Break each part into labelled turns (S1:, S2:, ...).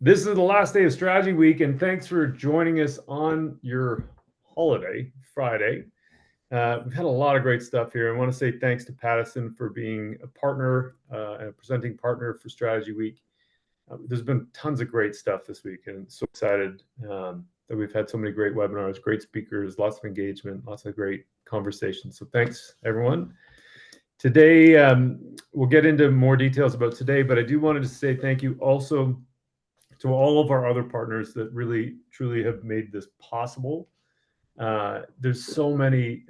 S1: This is the last day of Strategy Week, and thanks for joining us on your holiday, Friday. We've had a lot of great stuff here. I want to say thanks to Pattison for being a partner and a presenting partner for Strategy Week. There's been tons of great stuff this week, and so excited that we've had so many great webinars, great speakers, lots of engagement, lots of great conversations. So thanks, everyone. Today, we'll get into more details about today, but I do wanted to say thank you also to all of our other partners that really, truly have made this possible. There's so many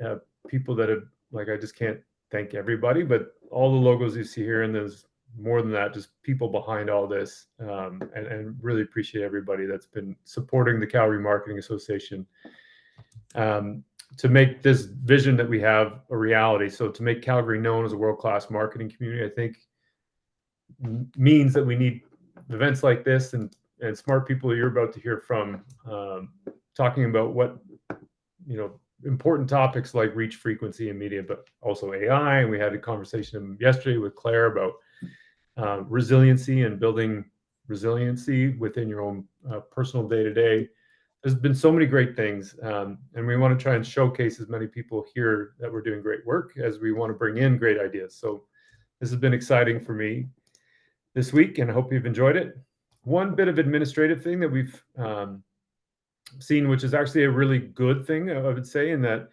S1: people that have, like, I just can't thank everybody, but all the logos you see here, and there's more than that, just people behind all this, and really appreciate everybody that's been supporting the Calgary Marketing Association to make this vision that we have a reality. So to make Calgary known as a world-class marketing community, I think means that we need events like this and smart people you're about to hear from, talking about what, important topics like reach, frequency, and media, but also AI. And we had a conversation yesterday with Claire about resiliency and building resiliency within your own personal day-to-day. There's been so many great things, and we want to try and showcase as many people here that we're doing great work as we want to bring in great ideas. So this has been exciting for me this week, and I hope you've enjoyed it. One bit of administrative thing that we've seen, which is actually a really good thing, I would say, in that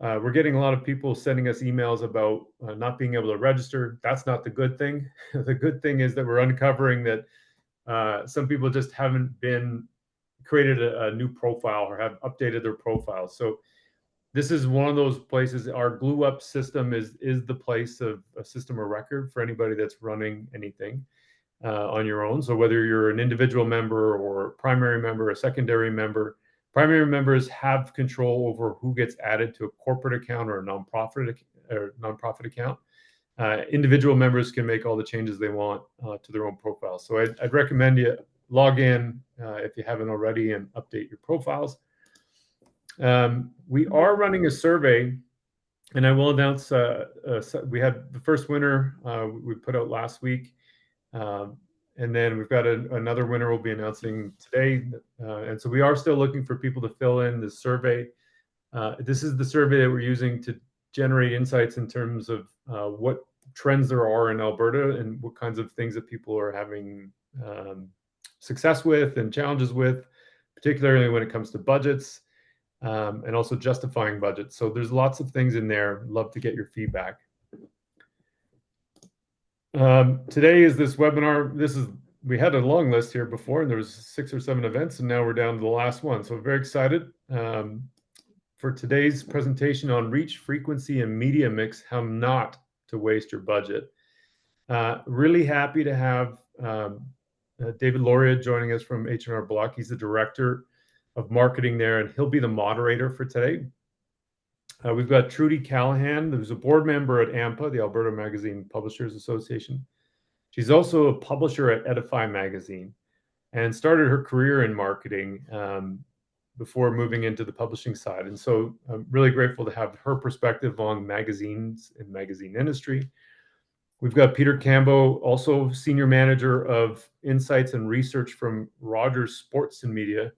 S1: we're getting a lot of people sending us emails about not being able to register. That's not the good thing. The good thing is that we're uncovering that some people just haven't created a new profile or have updated their profile. So this is one of those places. Our glue up system is the place of a system of record for anybody that's running anything on your own. So whether you're an individual member or primary member, a secondary member, primary members have control over who gets added to a corporate account or a nonprofit account. Individual members can make all the changes they want to their own profile. So I'd recommend you log in if you haven't already and update your profiles. We are running a survey, and I will announce we had the first winner we put out last week. And then we've got another winner we'll be announcing today. And so we are still looking for people to fill in the survey. This is the survey that we're using to generate insights in terms of what trends there are in Alberta and what kinds of things that people are having success with and challenges with, particularly when it comes to budgets and also justifying budgets. So there's lots of things in there. Love to get your feedback. Today is this webinar. We had a long list here before, and there was 6 or 7 events, and now we're down to the last one. So very excited for today's presentation on reach, frequency, and media mix, how not to waste your budget. Really happy to have David Loria joining us from H&R Block. He's the director of marketing there, and he'll be the moderator for today. We've got Trudy Callahan, who's a board member at AMPA, the Alberta Magazine Publishers Association. She's also a publisher at Edify Magazine and started her career in marketing before moving into the publishing side. And so I'm really grateful to have her perspective on magazines and magazine industry. We've got Peter Cambo, also senior manager of insights and research from Rogers Sports and Media,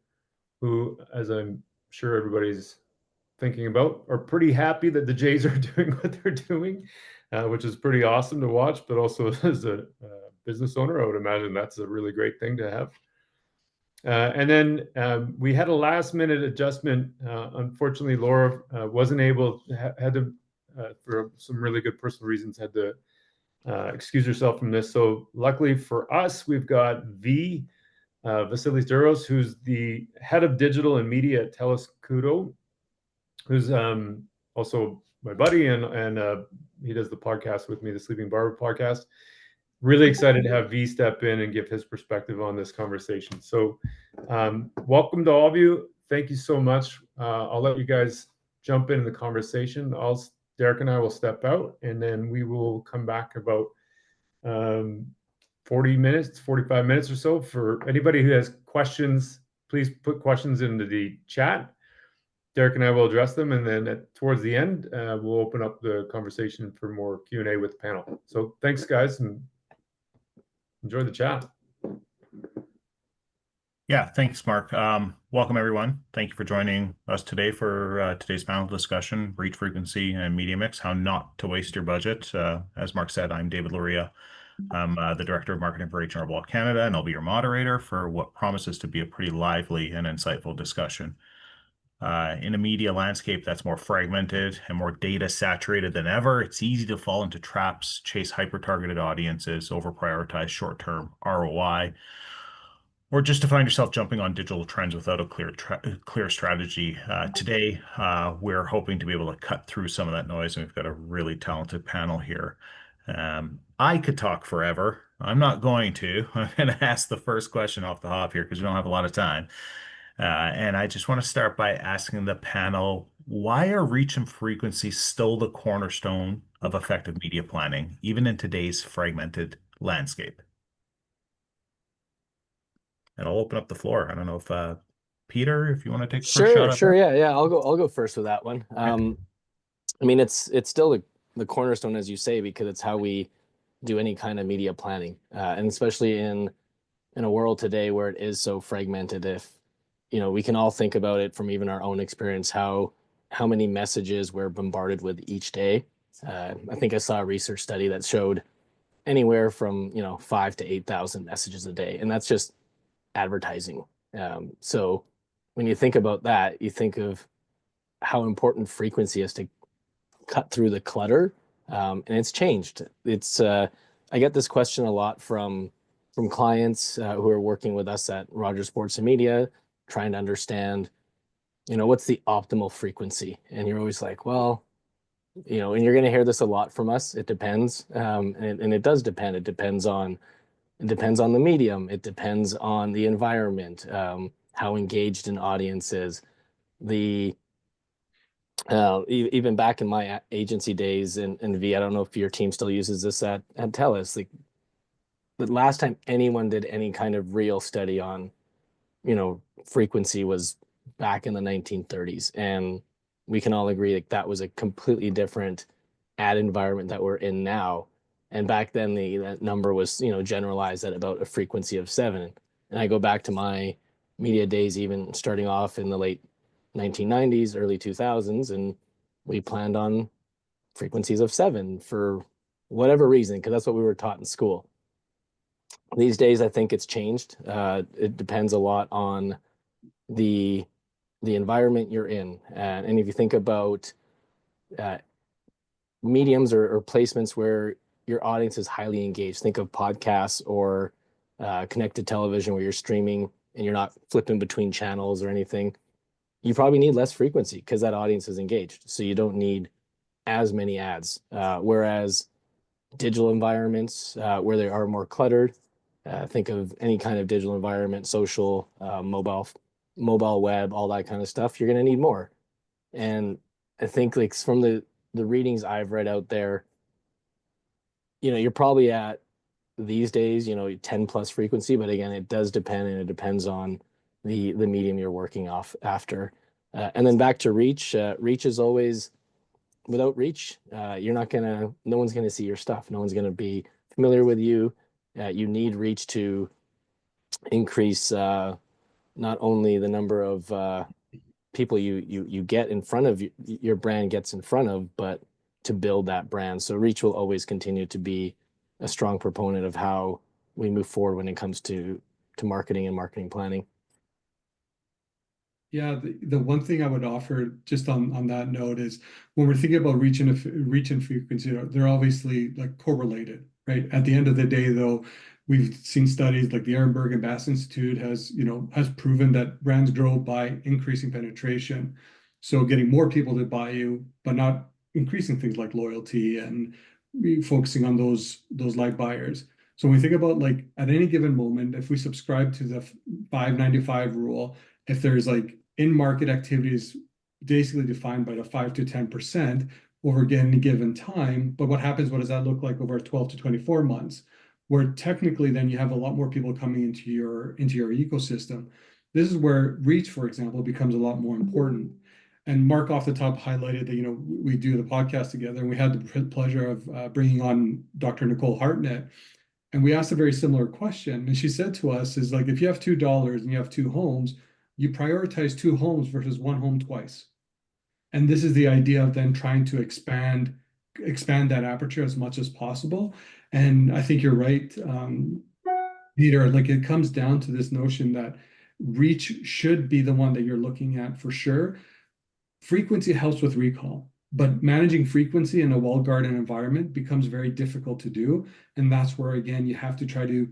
S1: who, as I'm sure everybody's thinking about, are pretty happy that the Jays are doing what they're doing, which is pretty awesome to watch. But also as a business owner, I would imagine that's a really great thing to have. And then we had a last minute adjustment. Unfortunately, Laura wasn't able, had to, for some really good personal reasons, had to excuse herself from this. So luckily for us, we've got Vasilis Duros, who's the head of digital and media at TELUS Kudo, who's also my buddy, and he does the podcast with me, the Sleeping Barber podcast. Really excited to have V step in and give his perspective on this conversation. So welcome to all of you. Thank you so much. I'll let you guys jump into the conversation. Derek and I will step out, and then we will come back about 45 minutes or so. For anybody who has questions, please put questions into the chat. Derek and I will address them, and then towards the end, we'll open up the conversation for more Q&A with the panel. So thanks, guys, and enjoy the chat.
S2: Yeah, thanks, Mark. Welcome, everyone. Thank you for joining us today for today's panel discussion, reach frequency and media mix, how not to waste your budget. As Mark said, I'm David Luria. I'm the Director of Marketing for H&R Block Canada, and I'll be your moderator for what promises to be a pretty lively and insightful discussion. In a media landscape that's more fragmented and more data saturated than ever, it's easy to fall into traps, chase hyper-targeted audiences, over-prioritize short-term ROI, or just to find yourself jumping on digital trends without a clear strategy. Today, we're hoping to be able to cut through some of that noise, and we've got a really talented panel here. I could talk forever. I'm not going to. I'm going to ask the first question off the hop here because we don't have a lot of time. And I just want to start by asking the panel, why are reach and frequency still the cornerstone of effective media planning, even in today's fragmented landscape? And I'll open up the floor. I don't know if Peter, if you want to take the first shot
S3: Sure,
S2: at
S3: sure.
S2: that.
S3: Yeah, yeah. I'll go first with that one. I mean, it's still the cornerstone, as you say, because it's how we do any kind of media planning, and especially in a world today where it is so fragmented. If we can all think about it from even our own experience, how many messages we're bombarded with each day. I think I saw a research study that showed anywhere from 5 to 8,000 messages a day, and that's just advertising. So when you think about that, you think of how important frequency is to cut through the clutter, and it's changed. It's I get this question a lot from clients who are working with us at Rogers Sports and Media, trying to understand, what's the optimal frequency, and you're always like, well, and you're going to hear this a lot from us. It depends, and it does depend. It depends on the medium. It depends on the environment, how engaged an audience is. The Even back in my agency days in V, I don't know if your team still uses this at TELUS. Like the last time anyone did any kind of real study on frequency was back in the 1930s, and we can all agree that that was a completely different ad environment that we're in now. And back then, that number was generalized at about a frequency of 7. And I go back to my media days, even starting off in the late 1990s, early 2000s, and we planned on frequencies of 7 for whatever reason, because that's what we were taught in school. These days, I think it's changed. It depends a lot on the the environment you're in, and if you think about uh, mediums or placements where your audience is highly engaged, think of podcasts or connected television where you're streaming and you're not flipping between channels or anything. You probably need less frequency because that audience is engaged, so you don't need as many ads. Whereas digital environments where they are more cluttered. Think of any kind of digital environment, social, mobile web, all that kind of stuff. You're going to need more. And I think like from the readings I've read out there, you're probably at these days, 10 plus frequency, but again, it does depend, and it depends on the medium you're working off after. And then back to reach. Reach is always, without reach, no one's gonna see your stuff. No one's gonna be familiar with you. You need reach to increase not only the number of people you get in front of your brand gets in front of, but to build that brand. So reach will always continue to be a strong proponent of how we move forward when it comes to marketing and marketing planning.
S4: Yeah, the one thing I would offer just on that note is when we're thinking about reach and frequency, they're obviously like correlated, right? At the end of the day, though, we've seen studies like the Ehrenberg and Bass Institute has proven that brands grow by increasing penetration. So getting more people to buy you, but not increasing things like loyalty and focusing on those light buyers. So when we think about like at any given moment, if we subscribe to the 595 rule, if there's like in-market activities basically defined by the 5 to 10% over any given time. But what happens, what does that look like over 12 to 24 months? Where technically then you have a lot more people coming into your ecosystem. This is where reach, for example, becomes a lot more important. And Mark off the top highlighted that, we do the podcast together, and we had the pleasure of bringing on Dr. Nicole Hartnett. And we asked a very similar question. And she said to us is like, if you have $2 and you have two homes, you prioritize two homes versus one home twice. And this is the idea of then trying to expand that aperture as much as possible. And I think you're right, Peter, like it comes down to this notion that reach should be the one that you're looking at for sure. Frequency helps with recall, but managing frequency in a walled garden environment becomes very difficult to do. And that's where, again, you have to try to,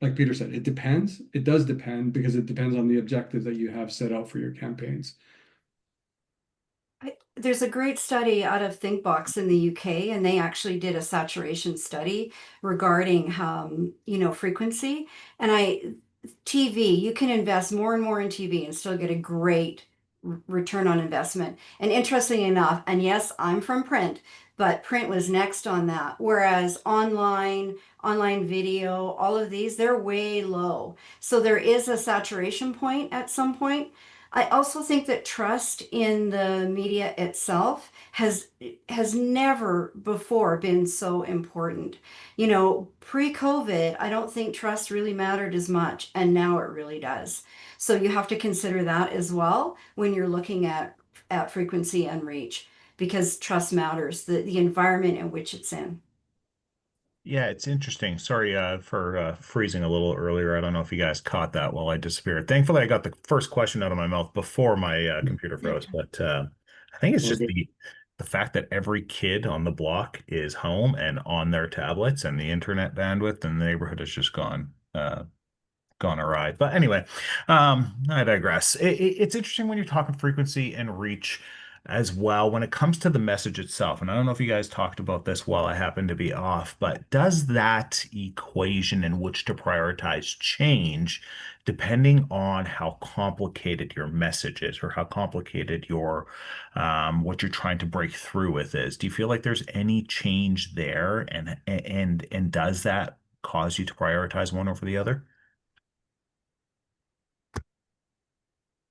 S4: like Peter said, it depends. It does depend because it depends on the objective that you have set out for your campaigns.
S5: There's a great study out of ThinkBox in the UK, and they actually did a saturation study regarding, frequency. And TV, you can invest more and more in TV and still get a great return on investment. And interestingly enough, and yes, I'm from print, but print was next on that. Whereas online video, all of these, they're way low. So there is a saturation point at some point. I also think that trust in the media itself has never before been so important. Pre-COVID, I don't think trust really mattered as much, and now it really does. So you have to consider that as well when you're looking at frequency and reach, because trust matters, the environment in which it's in.
S2: Yeah, it's interesting. Sorry for freezing a little earlier. I don't know if you guys caught that while I disappeared. Thankfully, I got the first question out of my mouth before my computer froze. But I think it's just the fact that every kid on the block is home and on their tablets, and the internet bandwidth in the neighborhood has just gone awry. But anyway, I digress. It's interesting when you're talking frequency and reach as well when it comes to the message itself. And I don't know if you guys talked about this while I happen to be off, but does that equation in which to prioritize change depending on how complicated your message is, or how complicated your what you're trying to break through with is? Do you feel like there's any change there, and does that cause you to prioritize one over the other?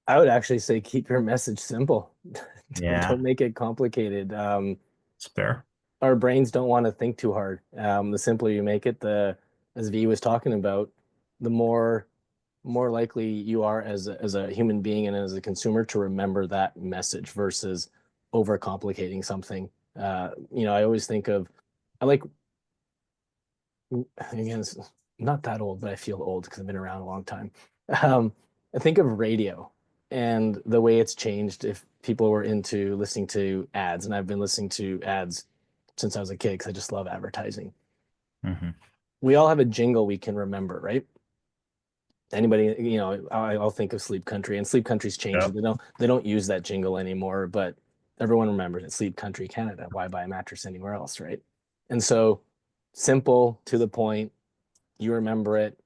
S3: I would actually say keep your message simple.
S2: Yeah.
S3: Don't make it complicated.
S2: It's fair.
S3: Our brains don't want to think too hard. The simpler you make it, as V was talking about, the more likely you are as a human being and as a consumer to remember that message versus overcomplicating something. I always think of, again, it's not that old, but I feel old because I've been around a long time. I think of radio and the way it's changed. If people were into listening to ads, and I've been listening to ads since I was a kid because I just love advertising.
S2: Mm-hmm.
S3: We all have a jingle we can remember, right? Anybody, I'll think of Sleep Country, and Sleep Country's changed. Yep. They don't use that jingle anymore, but everyone remembers it. Sleep Country Canada. Why buy a mattress anywhere else, right? And so simple, to the point, you remember it,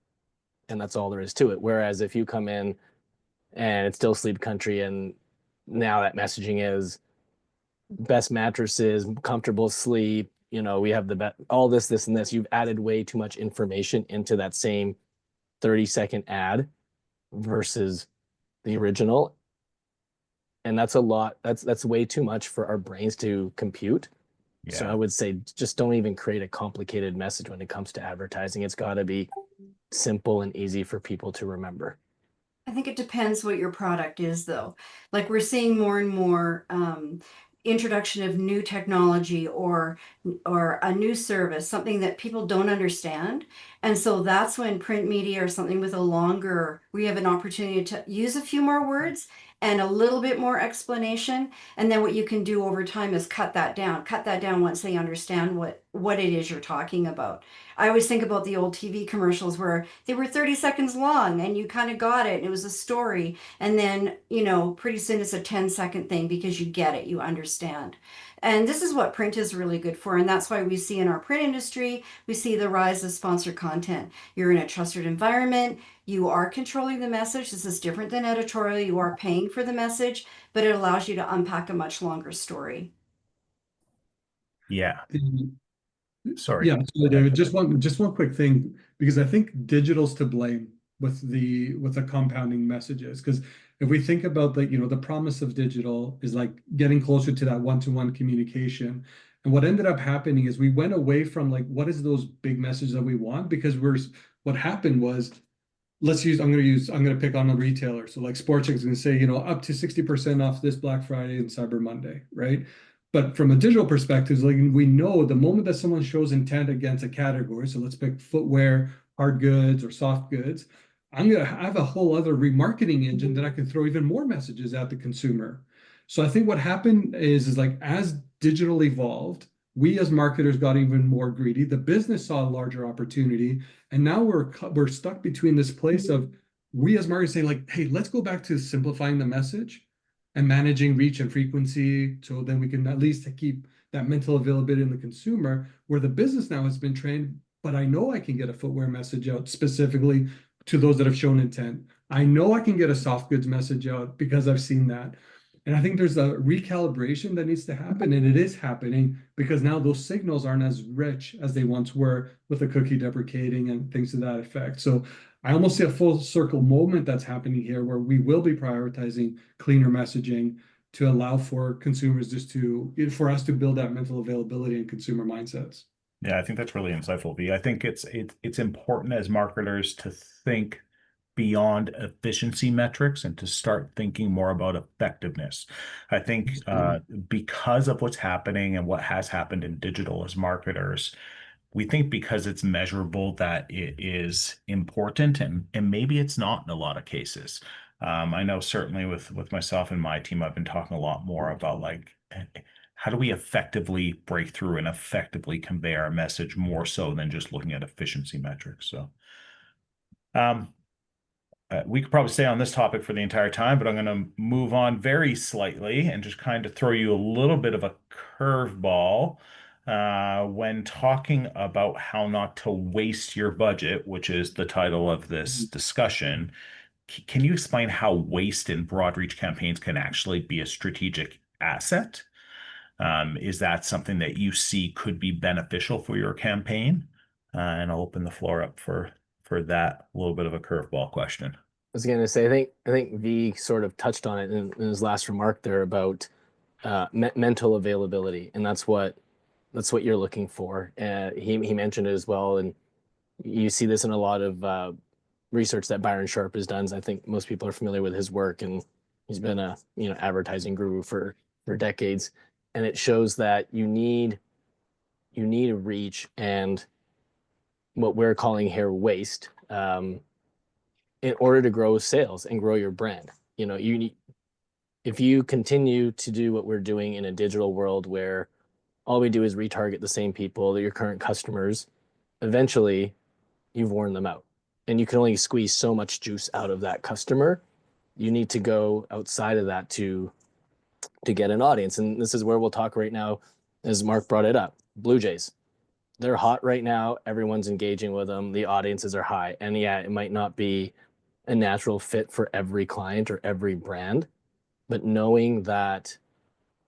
S3: and that's all there is to it. Whereas if you come in and it's still Sleep Country, and now that messaging is best mattresses, comfortable sleep, we have the best, all this, and this, you've added way too much information into that same 30-second ad versus the original. And that's a lot. That's way too much for our brains to compute. Yeah. So I would say just don't even create a complicated message when it comes to advertising. It's got to be simple and easy for people to remember.
S5: I think it depends what your product is, though. Like we're seeing more and more introduction of new technology or a new service, something that people don't understand. And so that's when print media or something with we have an opportunity to use a few more words and a little bit more explanation. And then what you can do over time is cut that down once they understand what it is you're talking about. I always think about the old TV commercials where they were 30 seconds long and you kind of got it. And it was a story. And then, pretty soon it's a 10-second thing because you get it, you understand. And this is what print is really good for. And that's why we see in our print industry, we see the rise of sponsored content. You're in a trusted environment. You are controlling the message. This is different than editorial. You are paying for the message, but it allows you to unpack a much longer story.
S2: Yeah. Sorry.
S4: Yeah, so David, just one quick thing, because I think digital's to blame with the compounding messages. Because if we think about the promise of digital is like getting closer to that one-to-one communication. And what ended up happening is we went away from like, what is those big messages that we want? Because what happened was, I'm going to pick on a retailer. So like Sportcheck is going to say, you know, up to 60% off this Black Friday and Cyber Monday, right? But from a digital perspective, like we know the moment that someone shows intent against a category, so let's pick footwear, hard goods, or soft goods, I'm going to have a whole other remarketing engine that I can throw even more messages at the consumer. So I think what happened is like as digital evolved, we as marketers got even more greedy. The business saw a larger opportunity, and now we're stuck between this place of we as marketers saying like, hey, let's go back to simplifying the message and managing reach and frequency, so then we can at least keep that mental availability in the consumer. Where the business now has been trained, but I know I can get a footwear message out specifically to those that have shown intent. I know I can get a soft goods message out because I've seen that. And I think there's a recalibration that needs to happen, and it is happening because now those signals aren't as rich as they once were with the cookie deprecating and things to that effect. So I almost see a full circle moment that's happening here where we will be prioritizing cleaner messaging to allow for consumers for us to build that mental availability and consumer mindsets.
S2: Yeah, I think that's really insightful, V. I think it's important as marketers to think beyond efficiency metrics and to start thinking more about effectiveness. I think because of what's happening and what has happened in digital as marketers, we think because it's measurable that it is important, and maybe it's not in a lot of cases. I know certainly with myself and my team, I've been talking a lot more about like, how do we effectively break through and effectively convey our message more so than just looking at efficiency metrics. So we could probably stay on this topic for the entire time, but I'm going to move on very slightly and just kind of throw you a little bit of a curveball when talking about how not to waste your budget, which is the title of this discussion. Can you explain how waste in broad reach campaigns can actually be a strategic asset? Is that something that you see could be beneficial for your campaign? And I'll open the floor up for that little bit of a curveball question.
S3: I was going to say, I think V sort of touched on it in his last remark there about mental availability, and that's what you're looking for. He mentioned it as well, and you see this in a lot of research that Byron Sharp has done. I think most people are familiar with his work, and he's been a advertising guru for decades, and it shows that you need a reach and what we're calling here waste in order to grow sales and grow your brand. You know, if you continue to do what we're doing in a digital world where all we do is retarget the same people, your current customers, eventually you've worn them out, and you can only squeeze so much juice out of that customer. You need to go outside of that to get an audience. And this is where we'll talk right now, as Mark brought it up. Blue Jays, they're hot right now. Everyone's engaging with them. The audiences are high. And yeah, it might not be a natural fit for every client or every brand, but knowing that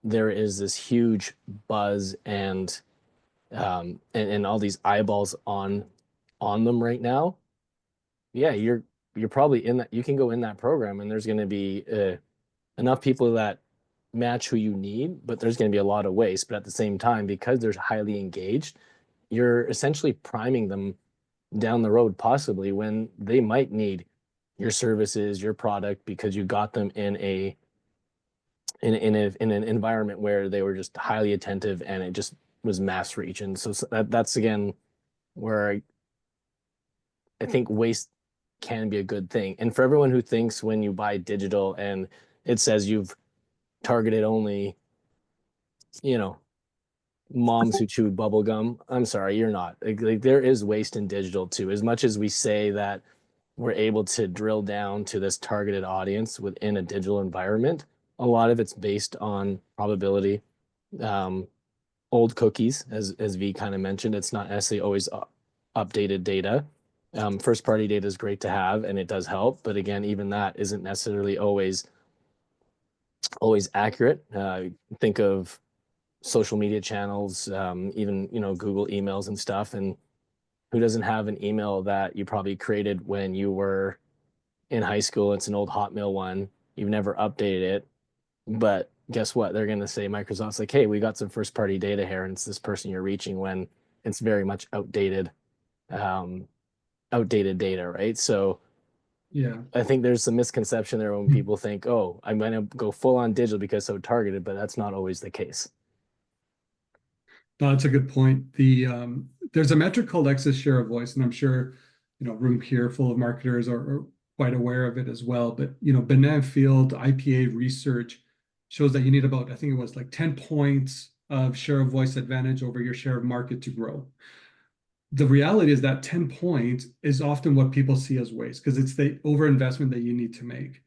S3: there is this huge buzz and all these eyeballs on them right now, yeah, you're probably in that. You can go in that program, and there's going to be enough people that match who you need, but there's going to be a lot of waste. But at the same time, because they're highly engaged, you're essentially priming them down the road, possibly when they might need your services, your product, because you got them in an environment where they were just highly attentive and it just was mass reach. And so that's again where I think waste can be a good thing. And for everyone who thinks when you buy digital and it says you've targeted only, moms who chew bubble gum, I'm sorry, you're not. Like there is waste in digital too. As much as we say that we're able to drill down to this targeted audience within a digital environment, a lot of it's based on probability. Old cookies, as V kind of mentioned, it's not necessarily always updated data. First party data is great to have, and it does help, but again, even that isn't necessarily always accurate. Think of social media channels, even Google emails and stuff, and who doesn't have an email that you probably created when you were in high school? It's an old Hotmail one. You've never updated it, but guess what? They're going to say, Microsoft's like, hey, we got some first party data here, and it's this person you're reaching, when it's very much outdated data, right? So
S4: Yeah.
S3: I think there's some misconception there when people think, oh, I'm going to go full on digital because so targeted, but that's not always the case.
S4: No, that's a good point. There's a metric called excess share of voice, and I'm sure room here full of marketers are quite aware of it as well. But Banana Field IPA research shows that you need about, I think it was like 10 points of share of voice advantage over your share of market to grow. The reality is that 10 points is often what people see as waste, because it's the overinvestment that you need to make.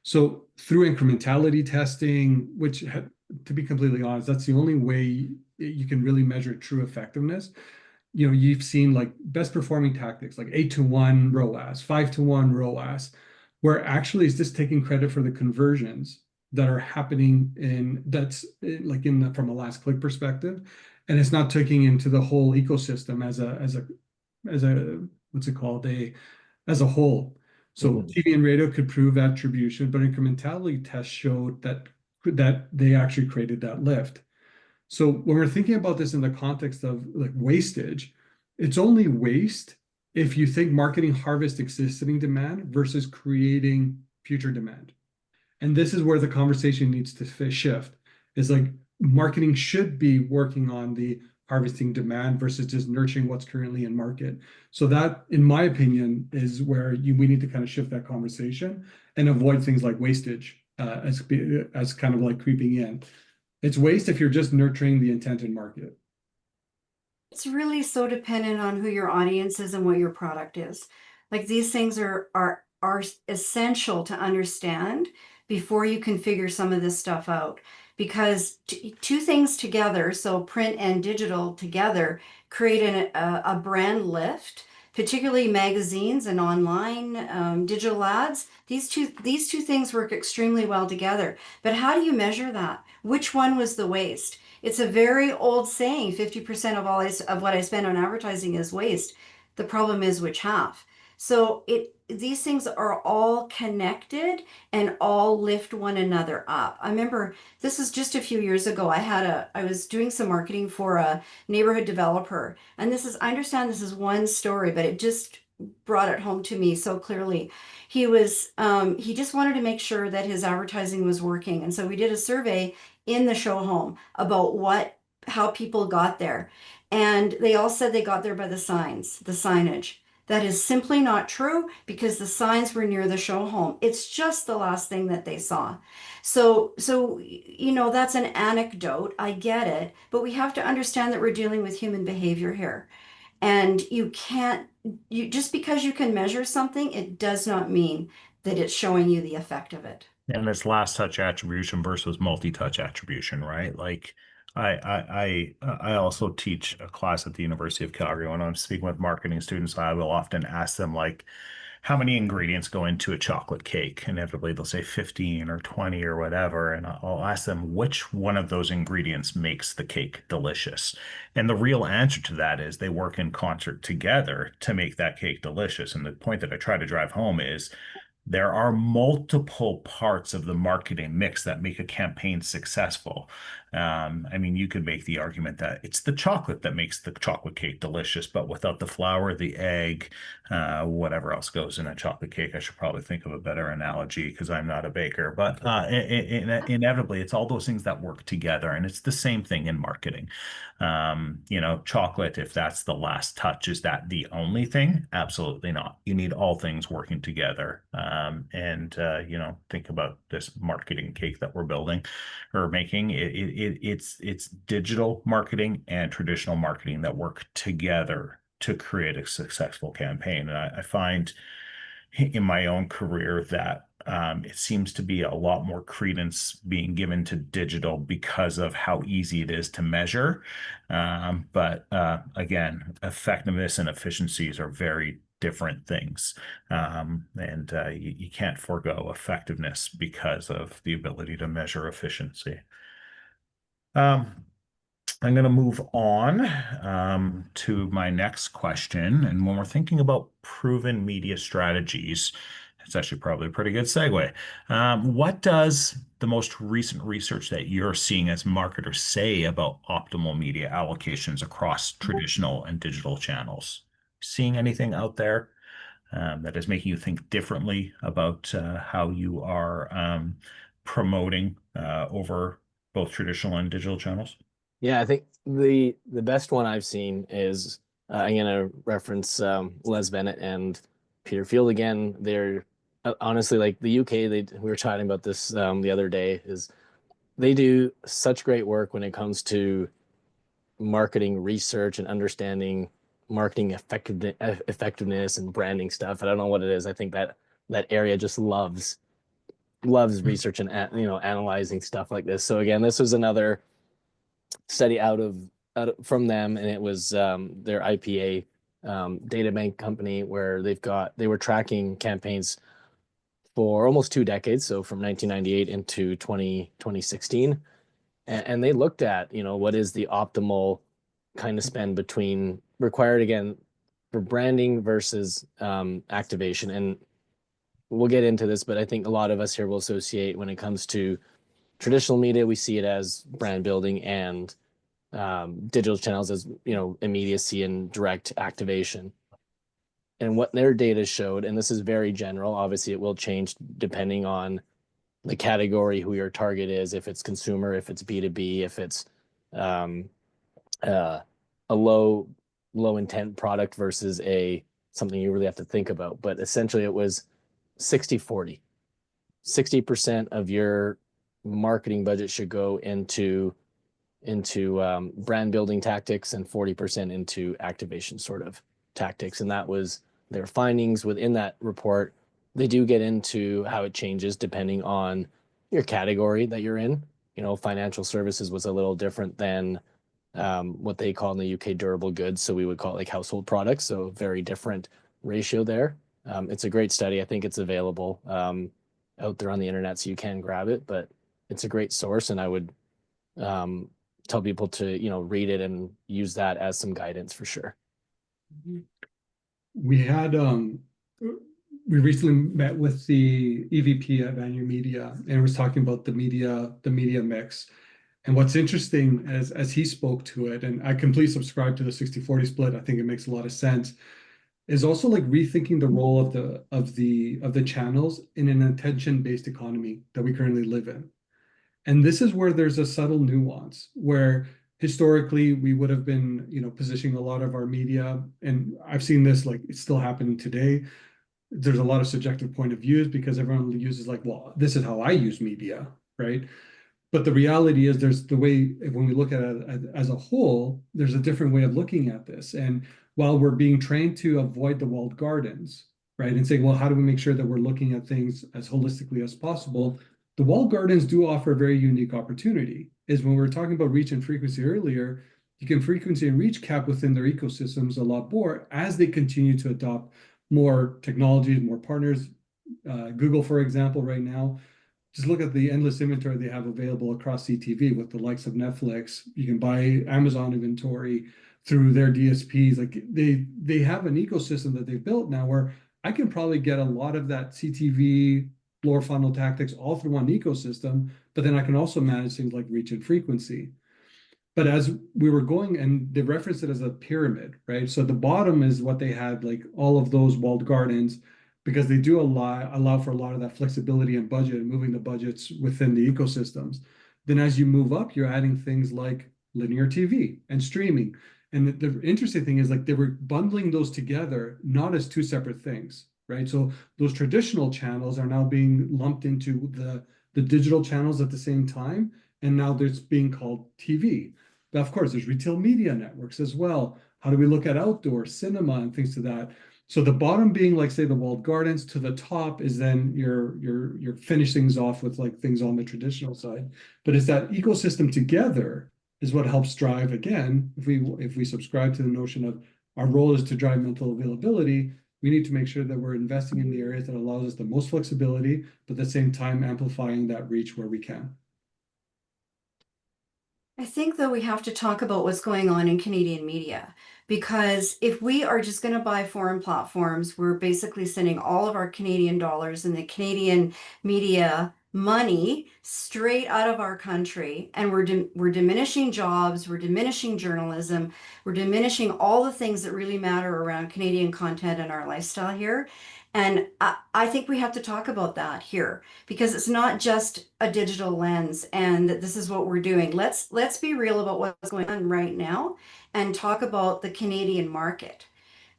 S4: So through incrementality testing, which, to be completely honest, that's the only way you can really measure true effectiveness. You've seen like best performing tactics like 8-to-1 ROAS, 5-to-1 ROAS, where actually it's just taking credit for the conversions that are happening from a last click perspective, and it's not taking into the whole ecosystem as a what's it called, as a whole. So TV and radio could prove attribution, but incrementality tests showed that they actually created that lift. So when we're thinking about this in the context of like wastage, it's only waste if you think marketing harvest existing demand versus creating future demand. And this is where the conversation needs to shift. Is like marketing should be working on the harvesting demand versus just nurturing what's currently in market. So that, in my opinion, is where we need to kind of shift that conversation and avoid things like wastage as kind of like creeping in. It's waste if you're just nurturing the intent in market.
S5: It's really so dependent on who your audience is and what your product is. Like these things are essential to understand before you can figure some of this stuff out. Because two things together, so print and digital together, create a brand lift, particularly magazines and online digital ads. These two things work extremely well together. But how do you measure that? Which one was the waste? It's a very old saying, 50% of what I spend on advertising is waste. The problem is which half. So these things are all connected and all lift one another up. I remember this was just a few years ago. I was doing some marketing for a neighborhood developer, and I understand this is one story, but it just brought it home to me so clearly. He just wanted to make sure that his advertising was working, and so we did a survey in the show home about how people got there, and they all said they got there by the signage. That is simply not true, because the signs were near the show home. It's just the last thing that they saw. So that's an anecdote. I get it, but we have to understand that we're dealing with human behavior here. And just because you can measure something, it does not mean that it's showing you the effect of it.
S2: And it's last touch attribution versus multi-touch attribution, right? Like I also teach a class at the University of Calgary. When I'm speaking with marketing students, I will often ask them like, how many ingredients go into a chocolate cake? Inevitably, they'll say 15 or 20 or whatever. And I'll ask them which one of those ingredients makes the cake delicious. And the real answer to that is they work in concert together to make that cake delicious. And the point that I try to drive home is there are multiple parts of the marketing mix that make a campaign successful. I mean, you could make the argument that it's the chocolate that makes the chocolate cake delicious, but without the flour, the egg, whatever else goes in a chocolate cake. I should probably think of a better analogy because I'm not a baker, but inevitably, it's all those things that work together. And it's the same thing in marketing. Chocolate, if that's the last touch, is that the only thing? Absolutely not. You need all things working together. Think about this marketing cake that we're building or making. It's digital marketing and traditional marketing that work together to create a successful campaign. And I find in my own career that it seems to be a lot more credence being given to digital because of how easy it is to measure. But again, effectiveness and efficiencies are very different things. You can't forego effectiveness because of the ability to measure efficiency. I'm going to move on to my next question. And when we're thinking about proven media strategies It's actually probably a pretty good segue. What does the most recent research that you're seeing as marketers say about optimal media allocations across traditional and digital channels? Seeing anything out there that is making you think differently about how you are promoting over both traditional and digital channels?
S3: Yeah, I think the best one I've seen is I'm gonna reference Les Bennett and Peter Field again. They're honestly, like the UK. We were chatting about this the other day. Is they do such great work when it comes to marketing research and understanding marketing effectiveness and branding stuff. I don't know what it is. I think that area just loves research and analyzing stuff like this. So again, this was another study out of from them, and it was their IPA data bank company where they were tracking campaigns for almost 2 decades, so from 1998 into 2016, and they looked at what is the optimal kind of spend between required again for branding versus activation. And we'll get into this, but I think a lot of us here will associate when it comes to traditional media, we see it as brand building, and digital channels as immediacy and direct activation. And what their data showed, and this is very general, obviously it will change depending on the category, who your target is, if it's consumer, if it's B2B, if it's a low intent product versus something you really have to think about. But essentially it was 60-40. 60% of your marketing budget should go into brand building tactics and 40% into activation sort of tactics. And that was their findings within that report. They do get into how it changes depending on your category that you're in. Financial services was a little different than what they call in the UK durable goods. So we would call it like household products. So very different ratio there. It's a great study. I think it's available out there on the internet, so you can grab it, but it's a great source. And I would tell people to, read it and use that as some guidance for sure.
S4: We recently met with the EVP at Vanu Media and was talking about the media mix. And what's interesting as he spoke to it, and I completely subscribe to the 60-40 split, I think it makes a lot of sense, is also like rethinking the role of the channels in an attention-based economy that we currently live in. And this is where there's a subtle nuance where historically we would have been, positioning a lot of our media, and I've seen this, like it's still happening today. There's a lot of subjective point of views because everyone uses like, well, this is how I use media, right? But the reality is there's the way, when we look at it as a whole, there's a different way of looking at this. And while we're being trained to avoid the walled gardens, right, and saying, well, how do we make sure that we're looking at things as holistically as possible? The walled gardens do offer a very unique opportunity. Is when we were talking about reach and frequency earlier, you can frequency and reach cap within their ecosystems a lot more as they continue to adopt more technologies, more partners. Google, for example, right now, just look at the endless inventory they have available across CTV with the likes of Netflix. You can buy Amazon inventory through their DSPs. Like they have an ecosystem that they've built now where I can probably get a lot of that CTV lower funnel tactics all through one ecosystem, but then I can also manage things like reach and frequency. But as we were going, and they referenced it as a pyramid, right? So the bottom is what they had, like all of those walled gardens, because they do allow for a lot of that flexibility and budget and moving the budgets within the ecosystems. Then as you move up, you're adding things like linear TV and streaming. And the interesting thing is like they were bundling those together, not as two separate things, right? So those traditional channels are now being lumped into the digital channels at the same time. And now there's being called TV. But of course, there's retail media networks as well. How do we look at outdoor cinema and things to that? So the bottom being like, say, the walled gardens, to the top is then your finish things off with like things on the traditional side. But it's that ecosystem together is what helps drive, again, if we subscribe to the notion of our role is to drive mental availability, we need to make sure that we're investing in the areas that allows us the most flexibility, but at the same time amplifying that reach where we can.
S5: I think though we have to talk about what's going on in Canadian media, because if we are just going to buy foreign platforms, we're basically sending all of our Canadian dollars and the Canadian media money straight out of our country, and we're diminishing jobs, we're diminishing journalism, we're diminishing all the things that really matter around Canadian content and our lifestyle here. And I think we have to talk about that here, because it's not just a digital lens and that this is what we're doing. Let's be real about what's going on right now and talk about the Canadian market.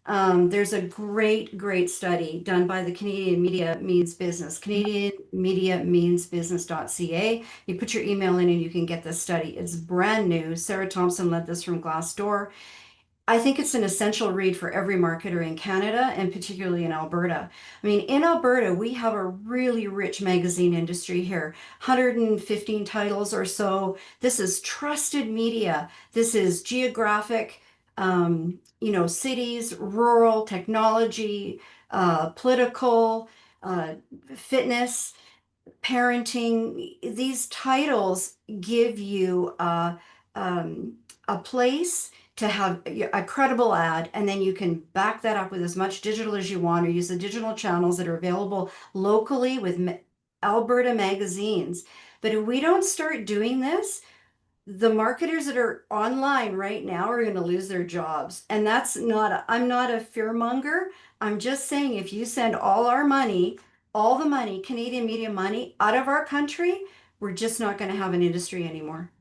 S5: There's a great study done by the Canadian Media Means Business, Canadian Media Means Business.ca. You put your email in and you can get this study. It's brand new. Sarah Thompson led this from Glassdoor. I think it's an essential read for every marketer in Canada and particularly in Alberta. I mean, in Alberta, we have a really rich magazine industry here, 115 titles or so. This is trusted media. This is geographic, cities, rural, technology, political, fitness, parenting. These titles give you a place to have a credible ad, and then you can back that up with as much digital as you want, or use the digital channels that are available locally with Alberta magazines. But if we don't start doing this, the marketers that are online right now are going to lose their jobs. And that's not, I'm not a fearmonger. I'm just saying, if you send all our money, all the money, Canadian media money, out of our country, we're just not going to have an industry anymore.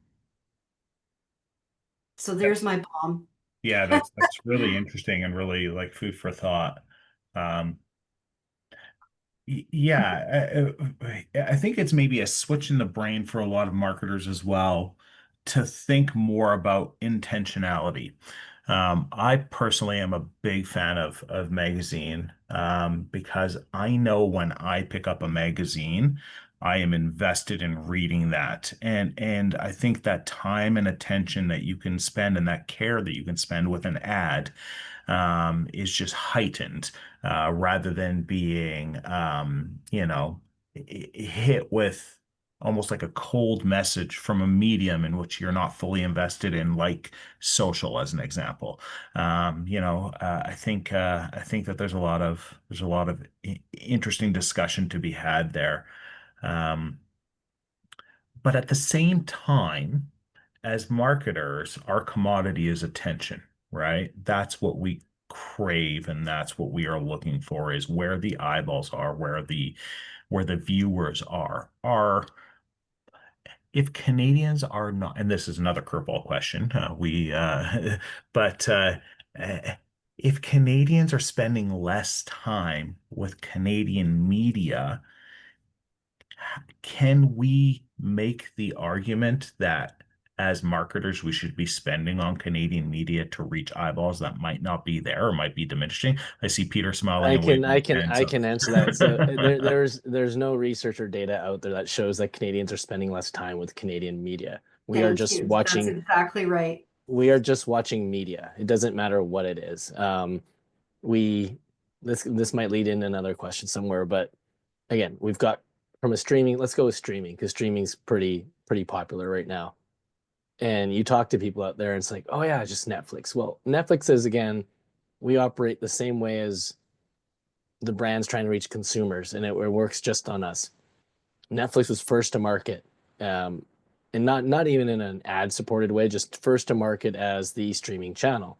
S5: So there's my bomb.
S2: Yeah, that's really interesting and really like food for thought. Yeah, I think it's maybe a switch in the brain for a lot of marketers as well to think more about intentionality. I personally am a big fan of magazine because I know when I pick up a magazine, I am invested in reading that, and I think that time and attention that you can spend and that care that you can spend with an ad is just heightened rather than being, hit with almost like a cold message from a medium in which you're not fully invested in, like social, as an example. I think that there's a lot of interesting discussion to be had there. Um, but at the same time, as marketers, our commodity is attention, right? That's what we crave, and that's what we are looking for, is where the eyeballs are, where the viewers are. If Canadians are not, and this is another curveball question, but uh, if Canadians are spending less time with Canadian media, can we make the argument that as marketers, we should be spending on Canadian media to reach eyeballs that might not be there or might be diminishing? I see Peter smiling.
S3: I can answer that. So there's no research or data out there that shows that Canadians are spending less time with Canadian media. We are just watching.
S5: That's exactly right.
S3: We are just watching media. It doesn't matter what it is. This might lead into another question somewhere, but again, we've got from a streaming. Let's go with streaming, because streaming's pretty popular right now. And you talk to people out there and it's like, oh yeah, just Netflix. Well, Netflix is, again, we operate the same way as the brands trying to reach consumers, and it works just on us. Netflix was first to market, and not even in an ad supported way, just first to market as the streaming channel.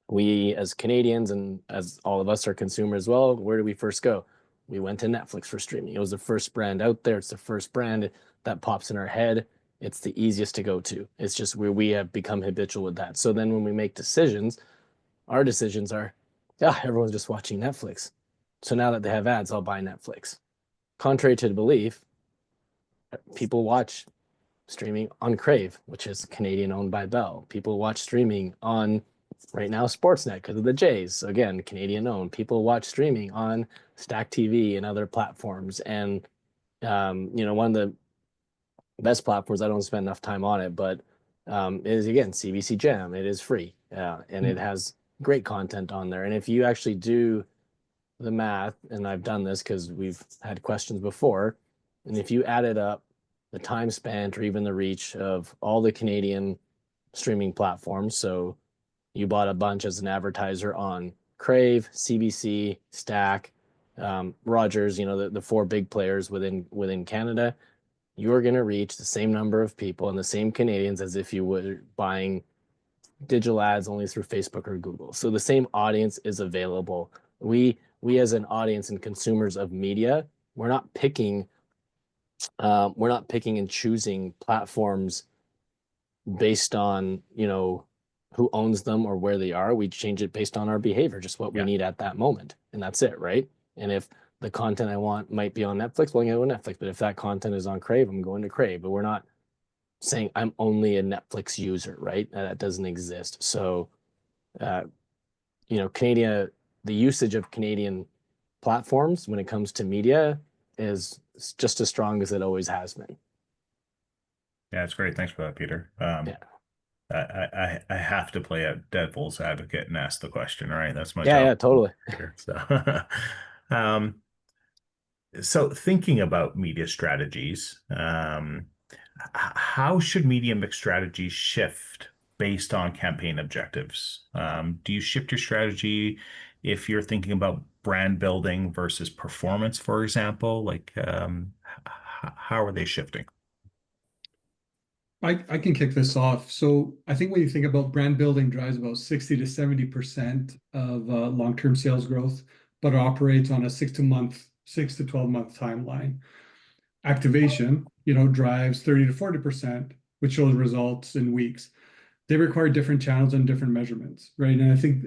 S3: We as Canadians, and as all of us are consumers as well, where do we first go? We went to Netflix for streaming. It was the first brand out there. It's the first brand that pops in our head. It's the easiest to go to. It's just where we have become habitual with that. So then when we make decisions, our decisions are, yeah, everyone's just watching Netflix. So now that they have ads, I'll buy Netflix. Contrary to the belief, people watch streaming on Crave, which is Canadian owned by Bell. People watch streaming on, right now, Sportsnet because of the Jays. So again, Canadian owned. People watch streaming on Stack TV and other platforms. And, one of the best platforms, I don't spend enough time on it, but is, again, CBC Gem. It is free, and it has great content on there. And if you actually do the math, and I've done this because we've had questions before, and if you add it up, the time spent or even the reach of all the Canadian streaming platforms. So you bought a bunch as an advertiser on Crave, CBC, Stack, Rogers, the four big players within Canada. You're going to reach the same number of people and the same Canadians as if you were buying digital ads only through Facebook or Google. So the same audience is available. We as an audience and consumers of media, we're not picking and choosing platforms based on, who owns them or where they are. We change it based on our behavior, just what we need at that moment. And that's it, right? And if the content I want might be on Netflix, well, I'm going to go Netflix. But if that content is on Crave, I'm going to Crave. But we're not saying I'm only a Netflix user, right? That doesn't exist. So, the usage of Canadian platforms when it comes to media is just as strong as it always has been.
S2: Yeah, it's great. Thanks for that, Peter.
S3: Yeah.
S2: I have to play a devil's advocate and ask the question, right? That's my
S3: Yeah,
S2: job.
S3: yeah, totally.
S2: So, so thinking about media strategies, how should media mix strategies shift based on campaign objectives? Do you shift your strategy if you're thinking about brand building versus performance, for example? Like, how are they shifting?
S4: I can kick this off. So I think when you think about brand building drives about 60 to 70% of long-term sales growth, but operates on a 6 to 12 month timeline. Activation, drives 30 to 40%, which shows results in weeks. They require different channels and different measurements, right? And I think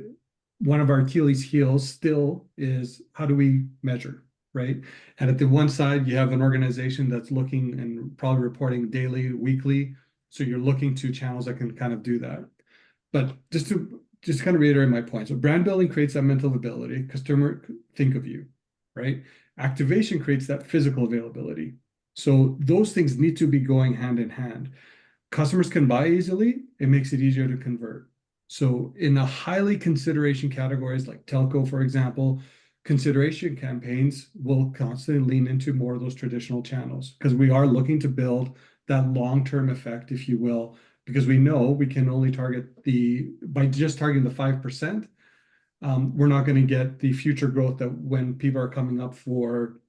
S4: one of our Achilles heels still is how do we measure, right? And at the one side, you have an organization that's looking and probably reporting daily, weekly. So you're looking to channels that can kind of do that. But just kind of reiterate my point. So brand building creates that mental availability, customer think of you, right? Activation creates that physical availability. So those things need to be going hand in hand. Customers can buy easily, it makes it easier to convert. So in the highly consideration categories like telco, for example, consideration campaigns will constantly lean into more of those traditional channels because we are looking to build that long-term effect, if you will, because we know we can only by just targeting the 5%, we're not going to get the future growth that when people are coming up for